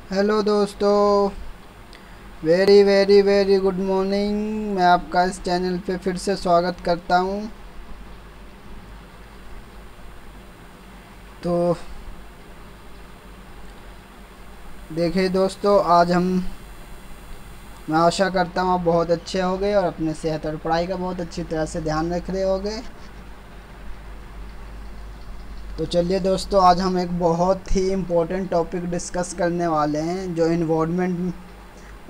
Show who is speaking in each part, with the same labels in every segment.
Speaker 1: Hello दोस्तों, very very very good morning. मैं आपका इस चैनल पे फिर से स्वागत करता हूँ। तो देखिए दोस्तों, आज मैं आशा करता हूँ आप बहुत अच्छे होंगे और अपने सेहत और पढ़ाई का बहुत अच्छी तरह से ध्यान रख रहे होंगे। तो चलिए दोस्तों, आज हम एक बहुत ही इम्पोर्टेंट टॉपिक डिस्कस करने वाले हैं जो इन्वायरमेंट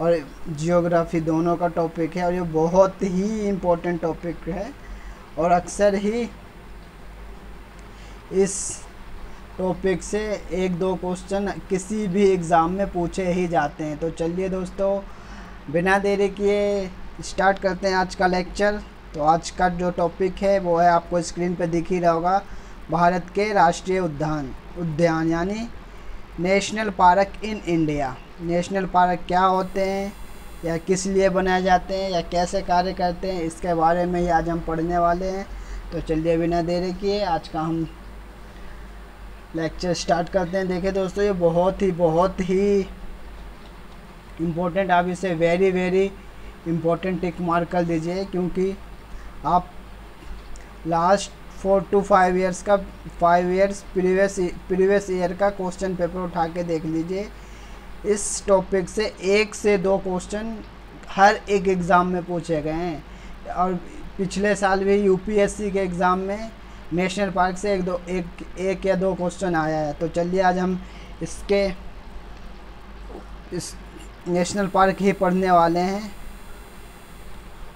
Speaker 1: और जियोग्राफी दोनों का टॉपिक है, और ये बहुत ही इम्पोर्टेंट टॉपिक है और अक्सर ही इस टॉपिक से एक दो क्वेश्चन किसी भी एग्ज़ाम में पूछे ही जाते हैं। तो चलिए दोस्तों, बिना देरी किए स्टार्ट करते हैं आज का लेक्चर। तो आज का जो टॉपिक है वो है, आपको स्क्रीन पे दिख ही रहा होगा, भारत के राष्ट्रीय उद्यान यानी national park in India. National park क्या होते हैं, या किस लिए बनाए जाते हैं, या कैसे कार्य करते हैं, इसके बारे में ही आज हम पढ़ने वाले हैं। तो चलिए बिना देरी किए आज का हम लेक्चर स्टार्ट करते हैं। देखिए दोस्तों, ये बहुत ही इम्पोर्टेंट, आप इसे very very important tick mark कर दीजिए, क्योंकि आप लास्ट 4 to 5 ईयर्स का 5 ईयर्स प्रीवियस ईयर का क्वेश्चन पेपर उठा के देख लीजिए। इस टॉपिक से 1 से 2 क्वेश्चन हर एक एग्ज़ाम में पूछे गए हैं, और पिछले साल भी यूपीएससी के एग्ज़ाम में नेशनल पार्क से एक या दो क्वेश्चन आया है। तो चलिए आज हम इस नेशनल पार्क ही पढ़ने वाले हैं,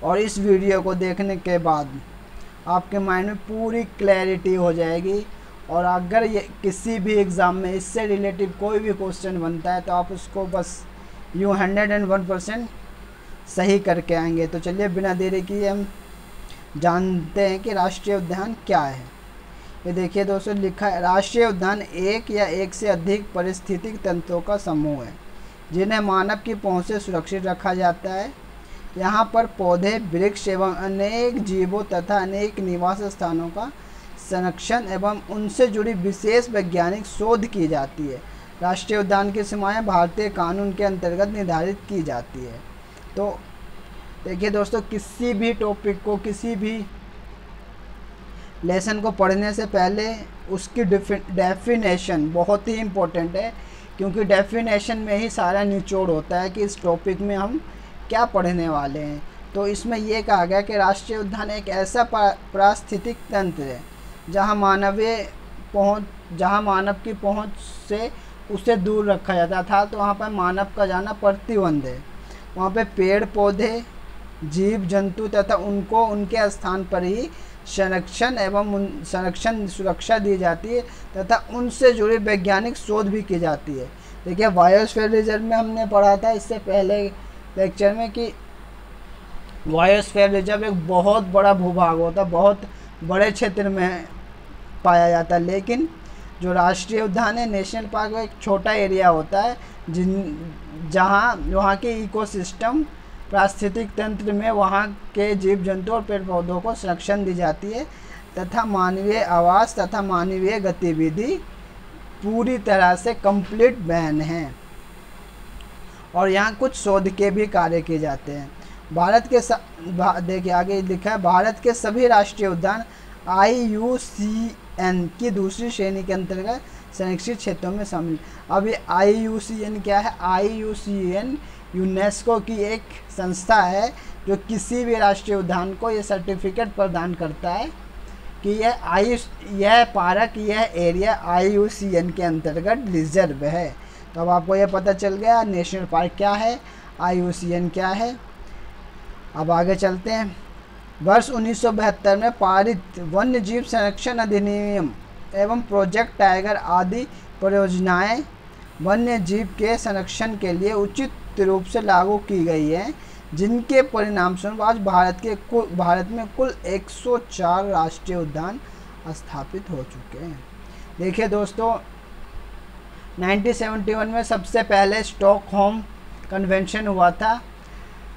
Speaker 1: और इस वीडियो को देखने के बाद आपके माइंड में पूरी क्लैरिटी हो जाएगी। और अगर ये किसी भी एग्ज़ाम में इससे रिलेटिव कोई भी क्वेश्चन बनता है तो आप उसको बस यूँ 101% सही करके आएंगे। तो चलिए बिना देरी किए हम जानते हैं कि राष्ट्रीय उद्यान क्या है। ये देखिए दोस्तों, लिखा है, राष्ट्रीय उद्यान एक या एक से अधिक पारिस्थितिक तंत्रों का समूह है जिन्हें मानव की पहुंच से सुरक्षित रखा जाता है। यहाँ पर पौधे, वृक्ष एवं अनेक जीवों तथा अनेक निवास स्थानों का संरक्षण एवं उनसे जुड़ी विशेष वैज्ञानिक शोध की जाती है। राष्ट्रीय उद्यान की सीमाएं भारतीय कानून के अंतर्गत निर्धारित की जाती है। तो देखिए दोस्तों, किसी भी टॉपिक को, किसी भी लेसन को पढ़ने से पहले उसकी डेफिनेशन बहुत ही इम्पोर्टेंट है, क्योंकि डेफिनेशन में ही सारा निचोड़ होता है कि इस टॉपिक में हम क्या पढ़ने वाले हैं। तो इसमें यह कहा गया कि राष्ट्रीय उद्यान एक ऐसा पारिस्थितिक तंत्र है जहां मानव की पहुंच से उसे दूर रखा जाता था। तो वहाँ पर मानव का जाना प्रतिबंध है। वहाँ पे पेड़ पौधे, जीव जंतु तथा उनको उनके स्थान पर ही संरक्षण सुरक्षा दी जाती है तथा उनसे जुड़ी वैज्ञानिक शोध भी की जाती है। देखिए, बायोस्फीयर रिजर्व में हमने पढ़ा था इससे पहले लेक्चर में कि बायोस्फीयर रिजर्व एक बहुत बड़ा भूभाग होता है, बहुत बड़े क्षेत्र में पाया जाता है। लेकिन जो राष्ट्रीय उद्यान है, नेशनल पार्क, वो एक छोटा एरिया होता है जहाँ वहाँ के इकोसिस्टम, पारिस्थितिक तंत्र में वहाँ के जीव जंतु और पेड़ पौधों को संरक्षण दी जाती है तथा मानवीय आवास तथा मानवीय गतिविधि पूरी तरह से कंप्लीट बैन है। और यहाँ कुछ शोध के भी कार्य किए जाते हैं। देखिए आगे लिखा है, भारत के सभी राष्ट्रीय उद्यान IUCN की दूसरी श्रेणी के अंतर्गत संरक्षित क्षेत्रों में शामिल। अब ये IUCN क्या है? IUCN यूनेस्को की एक संस्था है जो किसी भी राष्ट्रीय उद्यान को ये सर्टिफिकेट प्रदान करता है कि यह पार्क, यह एरिया IUCN के अंतर्गत रिजर्व है। तो अब आपको यह पता चल गया नेशनल पार्क क्या है, IUCN क्या है। अब आगे चलते हैं। वर्ष 1972 में पारित वन्य जीव संरक्षण अधिनियम एवं प्रोजेक्ट टाइगर आदि परियोजनाएं वन्य जीव के संरक्षण के लिए उचित रूप से लागू की गई है, जिनके परिणाम स्वरूप आज भारत में कुल 104 राष्ट्रीय उद्यान स्थापित हो चुके हैं। देखिए दोस्तों, 1971 में सबसे पहले स्टॉकहोम कन्वेंशन हुआ था,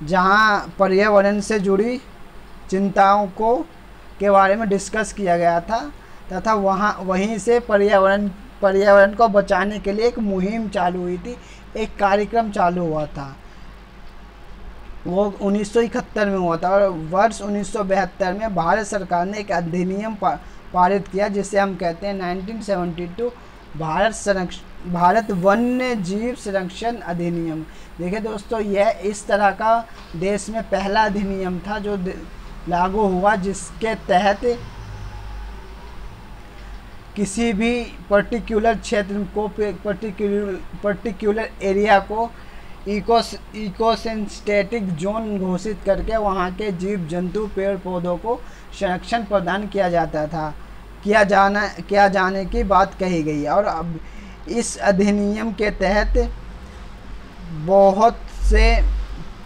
Speaker 1: जहां पर्यावरण से जुड़ी चिंताओं के बारे में डिस्कस किया गया था तथा वहीं से पर्यावरण पर्यावरण को बचाने के लिए एक मुहिम चालू हुई थी, एक कार्यक्रम चालू हुआ था। वो 1971 में हुआ था और वर्ष 1972 में भारत सरकार ने एक अधिनियम पारित किया जिसे हम कहते हैं 1972 भारत वन्य जीव संरक्षण अधिनियम। देखिए दोस्तों, यह इस तरह का देश में पहला अधिनियम था जो लागू हुआ, जिसके तहत किसी भी पर्टिकुलर क्षेत्र को, पर्टिकुलर एरिया को इको सेंसिटिव जोन घोषित करके वहाँ के जीव जंतु पेड़ पौधों को संरक्षण प्रदान किया जाता था, किया जाने की बात कही गई है। और अब इस अधिनियम के तहत बहुत से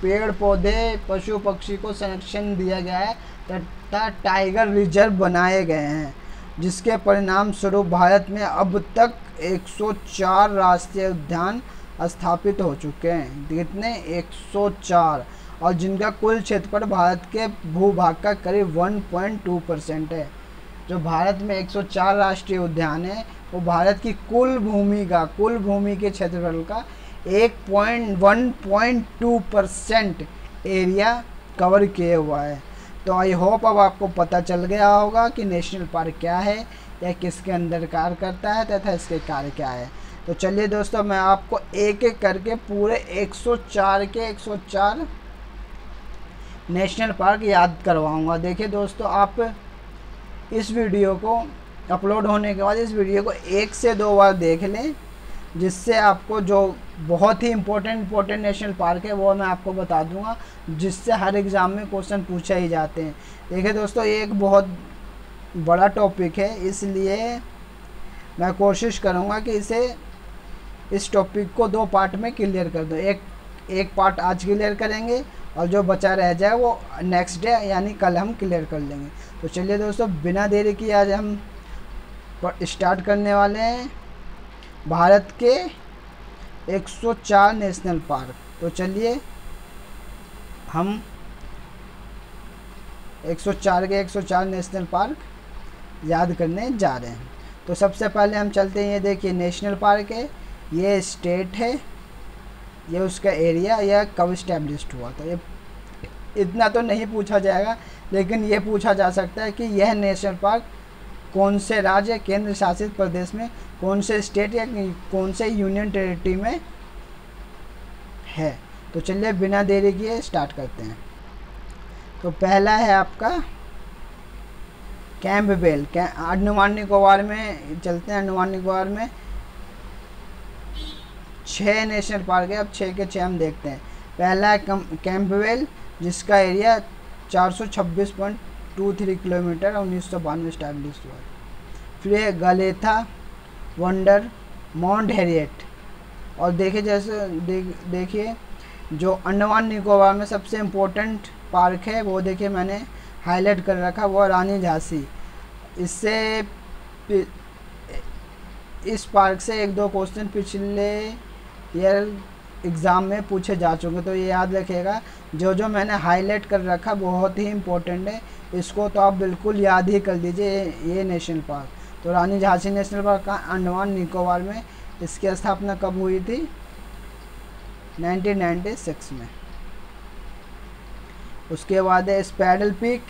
Speaker 1: पेड़ पौधे, पशु पक्षी को संरक्षण दिया गया है तथा टाइगर रिजर्व बनाए गए हैं, जिसके परिणाम स्वरूप भारत में अब तक 104 राष्ट्रीय उद्यान स्थापित हो चुके हैं। कितने? 104, और जिनका कुल क्षेत्रफल भारत के भूभाग का करीब 1.2% है। जो भारत में 104 राष्ट्रीय उद्यान है वो भारत की कुल भूमि के क्षेत्रफल का 1.2% एरिया कवर किए हुआ है। तो आई होप अब आपको पता चल गया होगा कि नेशनल पार्क क्या है, यह किसके अंदर कार्य करता है तथा इसके कार्य क्या है। तो चलिए दोस्तों, मैं आपको एक एक करके पूरे 104 नेशनल पार्क याद करवाऊंगा। देखिए दोस्तों, आप इस वीडियो को अपलोड होने के बाद इस वीडियो को 1 से 2 बार देख लें, जिससे आपको जो बहुत ही इम्पोर्टेंट नेशनल पार्क है वो मैं आपको बता दूंगा, जिससे हर एग्ज़ाम में क्वेश्चन पूछे ही जाते हैं। देखिए दोस्तों, ये एक बहुत बड़ा टॉपिक है, इसलिए मैं कोशिश करूंगा कि इस टॉपिक को 2 पार्ट में क्लियर कर दूँ। एक पार्ट आज क्लियर करेंगे और जो बचा रह जाए वो नेक्स्ट डे यानी कल हम क्लियर कर लेंगे। तो चलिए दोस्तों, बिना देरी किए आज हम स्टार्ट करने वाले हैं भारत के 104 नेशनल पार्क। तो चलिए हम 104 के 104 नेशनल पार्क याद करने जा रहे हैं। तो सबसे पहले हम चलते हैं, ये देखिए नेशनल पार्क है, ये स्टेट है, ये उसका एरिया, यह कब इस्टेब्लिश्ड हुआ था। ये इतना तो नहीं पूछा जाएगा, लेकिन ये पूछा जा सकता है कि यह नेशनल पार्क कौन से राज्य, केंद्र शासित प्रदेश में, कौन से स्टेट या कौन से यूनियन टेरिटरी में है। तो चलिए बिना देरी किए स्टार्ट करते हैं। तो पहला है आपका कैंपबेल, अंडमान निकोबार में चलते हैं। अंडमान निकोबार में 6 नेशनल पार्क है, अब 6 के 6 हम देखते हैं। पहला है कैंपबेल, जिसका एरिया 426.23 किलोमीटर 1992 में स्टैब्लिश हुआ। फिर है गलेथा वंडर माउंट हैरियट। और देखिए देखिए जो अंडमान निकोबार में सबसे इम्पोर्टेंट पार्क है वो देखिए मैंने हाईलाइट कर रखा, वो रानी झांसी। इस पार्क से 1-2 क्वेश्चन पिछले ईयर एग्ज़ाम में पूछे जा चुके, तो ये याद रखिएगा। जो मैंने हाईलाइट कर रखा बहुत ही इम्पोर्टेंट है, इसको तो आप बिल्कुल याद ही कर दीजिए। ये नेशनल पार्क तो रानी झांसी नेशनल पार्क का अंडमान निकोबार में, इसकी स्थापना कब हुई थी? 1996 में। उसके बाद है स्पैडल पीक,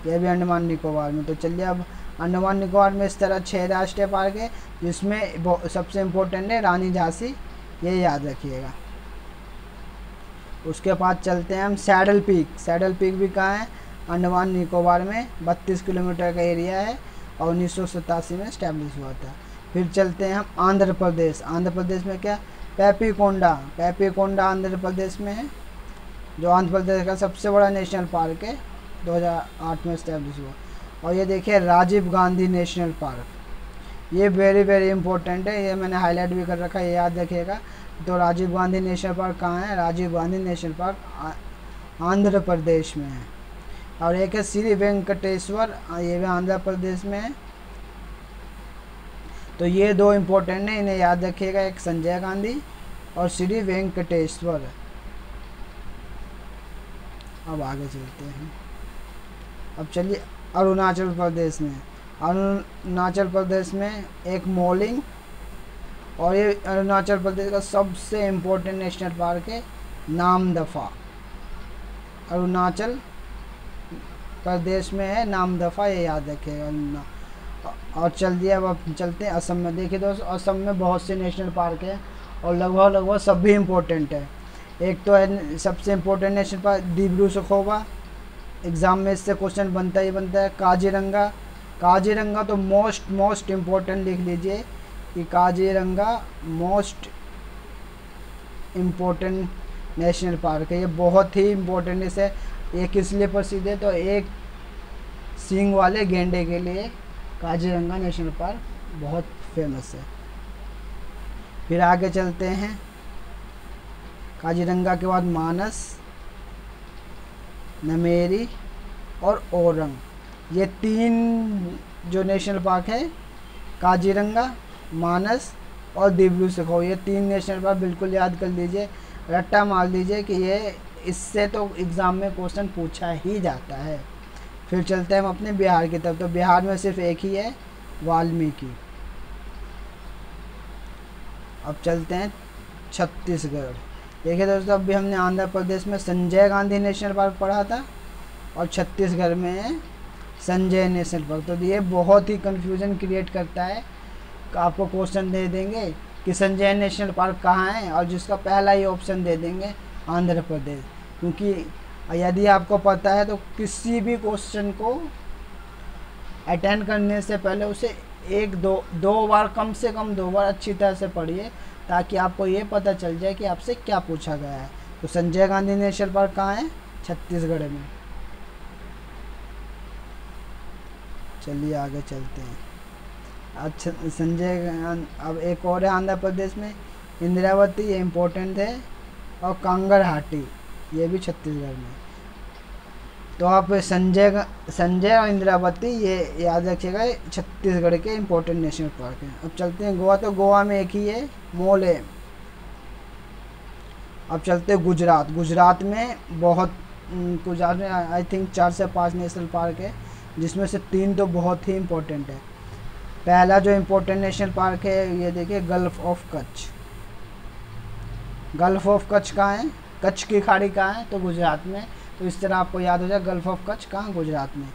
Speaker 1: यह भी अंडमान निकोबार में। तो चलिए अब अंडमान निकोबार में इस तरह 6 राष्ट्रीय पार्क है, जिसमें सबसे इम्पोर्टेंट है रानी झांसी, ये याद रखिएगा। उसके बाद चलते हैं हम सैडल पीक। सैडल पीक भी कहाँ है? अंडमान निकोबार में, 32 किलोमीटर का एरिया है और 1987 में स्टैब्लिश हुआ था। फिर चलते हैं हम आंध्र प्रदेश। आंध्र प्रदेश में क्या? पैपीकोंडा आंध्र प्रदेश में है, जो आंध्र प्रदेश का सबसे बड़ा नेशनल पार्क है, 2008 में स्टैब्लिश हुआ। और ये देखिए राजीव गांधी नेशनल पार्क, ये वेरी इंपॉर्टेंट है, ये मैंने हाईलाइट भी कर रखा है, ये याद रखिएगा। तो राजीव गांधी नेशनल पार्क कहाँ है? राजीव गांधी नेशनल पार्क आंध्र प्रदेश में है। और एक है श्री वेंकटेश्वर, ये भी आंध्र प्रदेश में है। तो ये 2 इम्पोर्टेंट है, इन्हें याद रखिएगा, एक संजय गांधी और श्री वेंकटेश्वर। अब आगे चलते हैं। अब चलिए अरुणाचल प्रदेश में, अरुणाचल प्रदेश में एक मोलिंग, और ये अरुणाचल प्रदेश का सबसे इम्पोर्टेंट नेशनल पार्क है नामदफा। अरुणाचल प्रदेश में है नामदफा, ये याद रखिएगा। और चलिए अब चलते हैं असम में। देखिए दोस्तों, असम में बहुत से नेशनल पार्क हैं और लगभग सभी इम्पोर्टेंट है। एक तो है सबसे important national park Dibru Saikhowa, exam में इससे क्वेश्चन बनता ही बनता है। काजीरंगा, काजीरंगा तो मोस्ट इम्पोर्टेंट लिख लीजिए कि Kaziranga most important national park है। ये बहुत ही इम्पोर्टेंट है। ये किस लिए प्रसिद्ध है? तो एक सींग वाले गेंडे के लिए काजीरंगा नेशनल पार्क बहुत फेमस है। फिर आगे चलते हैं, काजीरंगा के बाद मानस, नमेरी और ओरंग, ये 3 जो नेशनल पार्क है, काजीरंगा, मानस और डिब्रू सखोवा, ये 3 नेशनल पार्क बिल्कुल याद कर लीजिए, रट्टा मार लीजिए कि ये इससे तो एग्ज़ाम में क्वेश्चन पूछा ही जाता है। फिर चलते हैं हम अपने बिहार की तरफ। तो बिहार में सिर्फ एक ही है, वाल्मीकि। अब चलते हैं छत्तीसगढ़। देखिए दोस्तों, अभी हमने आंध्र प्रदेश में संजय गांधी नेशनल पार्क पढ़ा था और छत्तीसगढ़ में है संजय नेशनल पार्क। तो ये बहुत ही कन्फ्यूज़न क्रिएट करता है। आपको क्वेश्चन दे देंगे कि संजय नेशनल पार्क कहाँ है और जिसका पहला ही ऑप्शन दे देंगे आंध्र प्रदेश, क्योंकि यदि आपको पता है तो किसी भी क्वेश्चन को अटेंड करने से पहले उसे दो बार, कम से कम 2 बार अच्छी तरह से पढ़िए, ताकि आपको ये पता चल जाए कि आपसे क्या पूछा गया है। तो संजय गांधी नेशनल पार्क कहाँ है? छत्तीसगढ़ में। चलिए आगे चलते हैं। अच्छा, अब एक और है आंध्र प्रदेश में, इंद्रावती, ये इम्पोर्टेंट है, और कांगड़ हाटी, ये भी छत्तीसगढ़ में। तो आप संजय और इंद्रावती ये याद रखिएगा, छत्तीसगढ़ के इम्पोर्टेंट नेशनल पार्क हैं। अब चलते हैं गोवा। तो गोवा में एक ही है, मोल है। अब चलते हैं गुजरात। गुजरात में आई थिंक 4 से 5 नेशनल पार्क है, जिसमें से 3 तो बहुत ही इम्पोर्टेंट है। पहला जो इम्पोर्टेंट नेशनल पार्क है, ये देखिए, gulf of Kutch. Gulf of Kutch कहाँ है? कच्छ की खाड़ी कहाँ है? तो गुजरात में। तो इस तरह आपको याद हो जाए, गल्फ ऑफ कच्छ कहाँ? गुजरात में।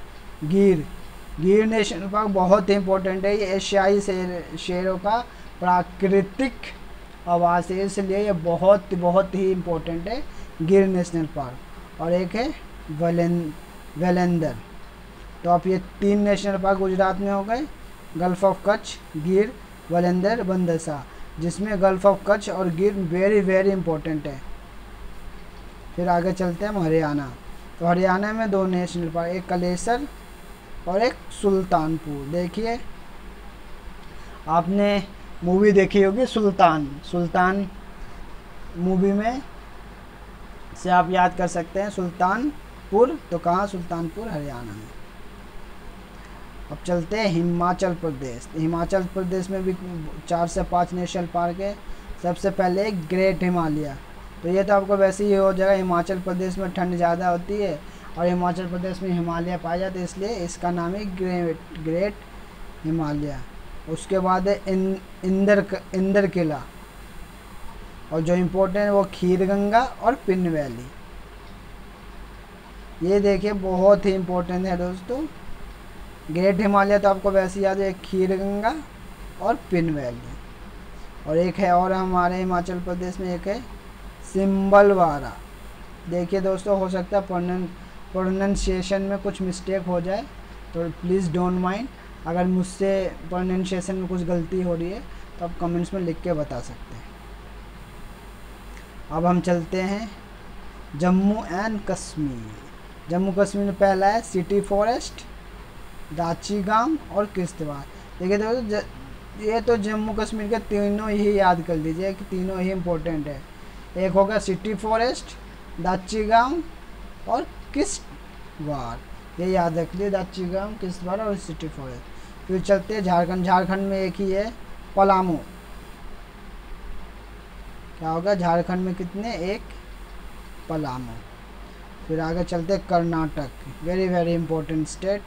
Speaker 1: गिर नेशनल पार्क बहुत ही इम्पोर्टेंट है। ये एशियाई शेरों का प्राकृतिक आवास है, इसलिए ये बहुत ही इम्पोर्टेंट है, गिर नेशनल पार्क। और एक है वेलेंदर। तो आप ये 3 नेशनल पार्क गुजरात में हो गए, गल्फ ऑफ कच्छ, गिर, वेलेंदर, बंदसा, जिसमें गल्फ ऑफ कच्छ और गिर वेरी इम्पोर्टेंट है। फिर आगे चलते हैं हम हरियाणा। तो हरियाणा में 2 नेशनल पार्क, एक कलेसर और एक सुल्तानपुर। देखिए, आपने मूवी देखी होगी सुल्तान मूवी में से आप याद कर सकते हैं सुल्तानपुर। तो कहाँ? सुल्तानपुर, हरियाणा में। अब चलते हैं हिमाचल प्रदेश। हिमाचल प्रदेश में भी 4 से 5 नेशनल पार्क है। सबसे पहले ग्रेट हिमालय। तो ये तो आपको वैसे ही हो जाएगा, हिमाचल प्रदेश में ठंड ज़्यादा होती है और हिमाचल प्रदेश में हिमालय पाया जाता है, इसलिए इसका नाम है ग्रेट हिमालय। उसके बाद है इंदर किला, और जो इम्पोर्टेंट है वो खीरगंगा और पिन वैली। ये देखिए, बहुत ही इम्पोर्टेंट है दोस्तों। ग्रेट हिमालय तो आपको वैसे याद है, खीरगंगा और पिन वैली। और एक है और हमारे हिमाचल प्रदेश में, एक है सिम्बलवाड़ा। देखिए दोस्तों, हो सकता है प्रोनाउंसिएशन में कुछ मिस्टेक हो जाए, तो प्लीज़ डोंट माइंड। अगर मुझसे प्रोनाउंसिएशन में कुछ गलती हो रही है तो आप कमेंट्स में लिख के बता सकते हैं। अब हम चलते हैं जम्मू एंड कश्मीर। जम्मू कश्मीर में पहला है सिटी फॉरेस्ट, दाचीगाम और किश्तवाड़। देखिए दोस्तों, ये तो जम्मू कश्मीर के तीनों ही याद कर लीजिए कि तीनों ही इम्पोर्टेंट है। एक होगा सिटी फॉरेस्ट, दाचीगाम और किश्तवाड़, ये याद रख लिए, दाचीगाम, किश्तवाड़ और सिटी फॉरेस्ट। फिर चलते हैं झारखंड। झारखंड में एक ही है, पलामू। क्या होगा? झारखंड में कितने? एक, पलामू। फिर आगे चलते हैं Karnataka, very important state.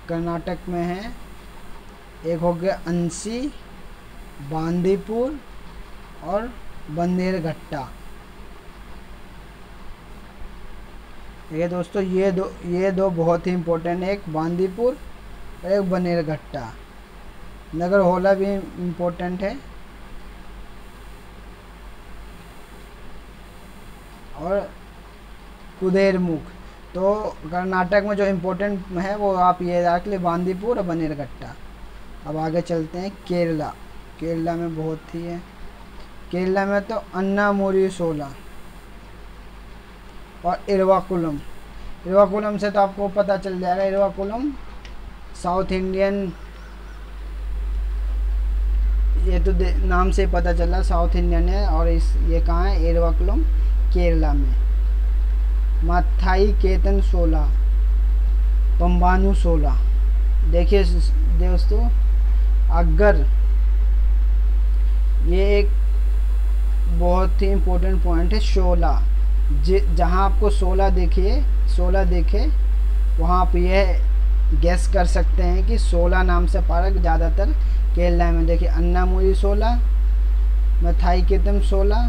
Speaker 1: Karnataka में है, एक हो गया अंसी, बांदीपुर और बन्नेरघट्टा। ये दोस्तों ये दो बहुत ही इम्पोर्टेंट है, एक बांदीपुर और एक बन्नेरघट्टा। नागरहोला भी इम्पोर्टेंट है और कुदेरमुख। तो कर्नाटक में जो इम्पोर्टेंट है वो आप ये रख ले, बांदीपुर और बन्नेरघट्टा। अब आगे चलते हैं केरला। केरला में बहुत ही है, केरला में तो अन्नामुरी सोला और इरवाकुलम। इरवाकुलम से तो आपको पता चल जाएगा, इरवाकुलम साउथ इंडियन, ये तो नाम से पता चला साउथ इंडियन है। और ये कहाँ है? इरवाकुलम केरला में। माथाई केतन सोला, पंबानु सोला। देखिए दोस्तों, अगर ये एक बहुत ही इम्पोर्टेंट पॉइंट है, शोला। जहाँ आपको 16 दिखे वहाँ आप यह गैस कर सकते हैं कि 16 नाम से पार्क ज़्यादातर केरला में। देखिए अन्नामुरी सोला, मथाई केतम सोला,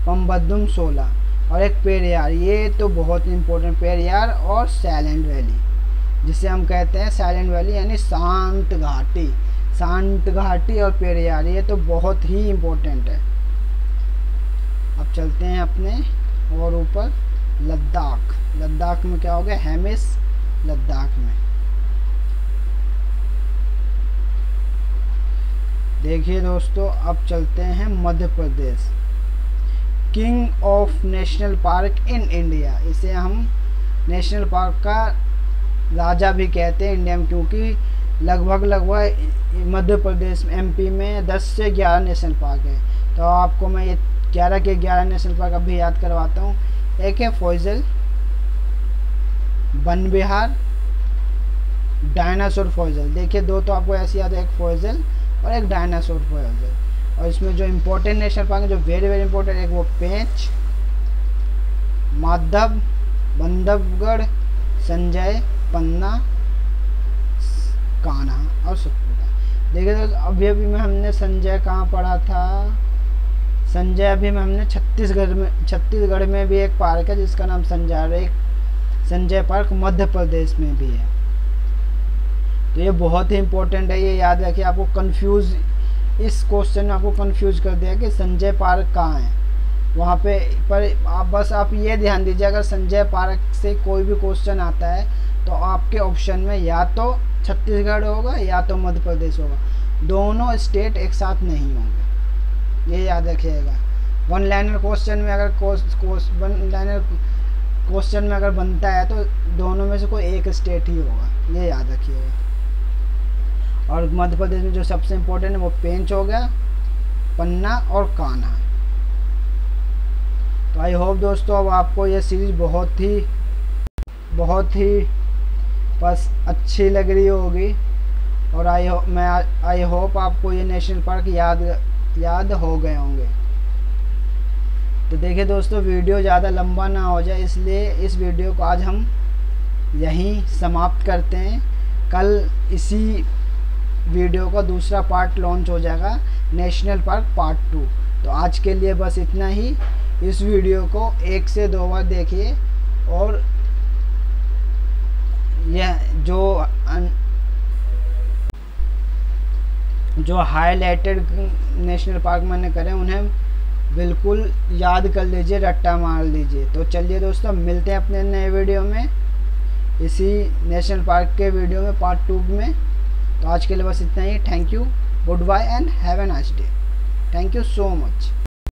Speaker 1: पम्बदुम सोला और एक पेरियार। ये तो बहुत इम्पोर्टेंट, पेरियार और साइलेंट वैली, जिसे हम कहते हैं साइलेंट वैली यानी शांत घाटी। शांत घाटी और पेरियार ये तो बहुत ही इम्पोर्टेंट है। अब चलते हैं अपने और ऊपर, लद्दाख। लद्दाख में क्या हो गया? हेमिस लद्दाख में। देखिए दोस्तों, अब चलते हैं Madhya Pradesh. King of national park in India, इसे हम नेशनल पार्क का राजा भी कहते हैं इंडिया में, क्योंकि लगभग मध्य प्रदेश में, एमपी में 10 से 11 नेशनल पार्क है। तो आपको मैं ये 11 के 11 नेशनल पार्क अभी याद करवाता हूँ। एक है फॉइजल, वन विहार, डायनासोर फॉइजल। देखिए दो तो आपको ऐसे याद है, एक फॉइजल और एक डायनासोर फॉइजल। और इसमें जो इम्पोर्टेंट नेशनल पार्क है, जो वेरी वेरी इंपॉर्टेंट, एक वो पेंच, माधव, बंधवगढ़, संजय, पन्ना, कान्हा और सतपुड़ा। देखिए दोस्तों, अभी में हमने संजय कहाँ पढ़ा था? संजय अभी में हमने छत्तीसगढ़ में भी एक पार्क है जिसका नाम संजय पार्क मध्य प्रदेश में भी है। तो ये बहुत ही इम्पोर्टेंट है, ये याद रखिए। आपको कंफ्यूज, इस क्वेश्चन में आपको कंफ्यूज कर दिया कि संजय पार्क कहाँ है वहाँ पे। पर आप ये ध्यान दीजिए, अगर संजय पार्क से कोई भी क्वेश्चन आता है तो आपके ऑप्शन में या तो छत्तीसगढ़ होगा या तो मध्य प्रदेश होगा, दोनों स्टेट एक साथ नहीं होंगे, ये याद रखिएगा। वन लाइनर क्वेश्चन में अगर बनता है तो दोनों में से कोई एक स्टेट ही होगा, ये याद रखिएगा। और मध्य प्रदेश में जो सबसे इम्पोर्टेंट है वो पेंच हो गया, पन्ना और कान्हा। तो आई होप दोस्तों अब आपको ये सीरीज बहुत ही बस अच्छी लग रही होगी। और आई होप आपको ये नेशनल पार्क याद हो गए होंगे। तो देखिए दोस्तों, वीडियो ज़्यादा लंबा ना हो जाए, इसलिए इस वीडियो को आज हम यहीं समाप्त करते हैं। कल इसी वीडियो का दूसरा पार्ट लॉन्च हो जाएगा, नेशनल पार्क पार्ट 2। तो आज के लिए बस इतना ही। इस वीडियो को 1 से 2 बार देखिए और यह जो हाईलाइटेड नेशनल पार्क मैंने करे उन्हें बिल्कुल याद कर लीजिए, रट्टा मार लीजिए। तो चलिए दोस्तों, मिलते हैं अपने नए वीडियो में, इसी नेशनल पार्क के वीडियो में पार्ट 2 में। तो आज के लिए बस इतना ही। Thank you, goodbye and have a nice day. Thank you so much.